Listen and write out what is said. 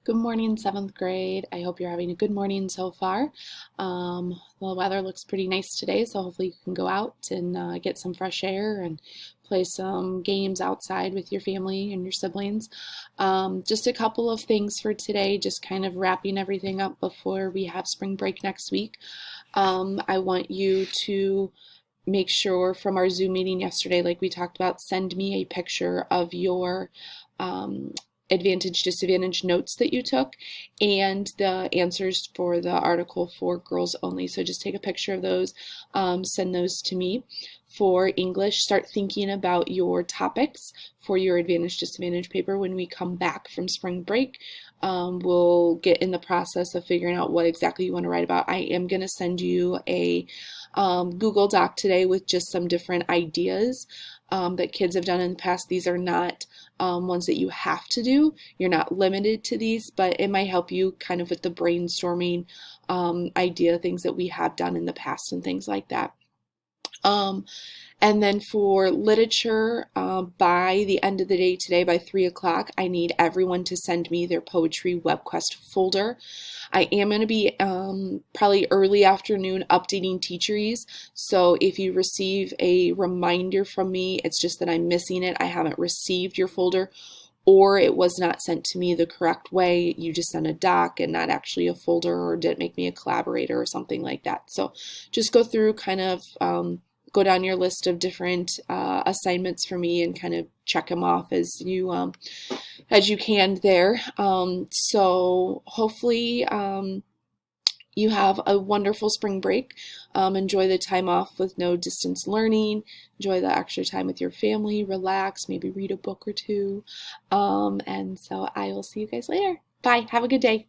Good morning, seventh grade. I hope you're having a good morning so far. The weather looks pretty nice today, so hopefully you can go out and get some fresh air and play some games outside with your family and your siblings. Just a couple of things for today, just kind of wrapping everything up before we have spring break next week. I want you to make sure from our Zoom meeting yesterday, like we talked about, send me a picture of your um, advantage disadvantage notes that you took and the answers for the article for girls only. So just take a picture of those, send those to me. For English, start thinking about your topics for your advantage disadvantage paper when we come back from spring break. We'll get in the process of figuring out what exactly you want to write about. I am going to send you a Google Doc today with just some different ideas that kids have done in the past. These are not ones that you have to do. You're not limited to these, but it might help you kind of with the brainstorming idea, things that we have done in the past and things like that. Um, and then for literature, by the end of the day today, by 3 o'clock, I need everyone to send me their Poetry WebQuest folder. I am going to be probably early afternoon updating Teacheries. So if you receive a reminder from me, it's just that I'm missing it. I haven't received your folder, or it was not sent to me the correct way. You just sent a doc and not actually a folder, or didn't make me a collaborator or something like that. So just go through kind of go down your list of different assignments for me and kind of check them off as you can there. So hopefully you have a wonderful spring break. Enjoy the time off with no distance learning. Enjoy the extra time with your family. Relax, maybe read a book or two. And so I will see you guys later. Bye. Have a good day.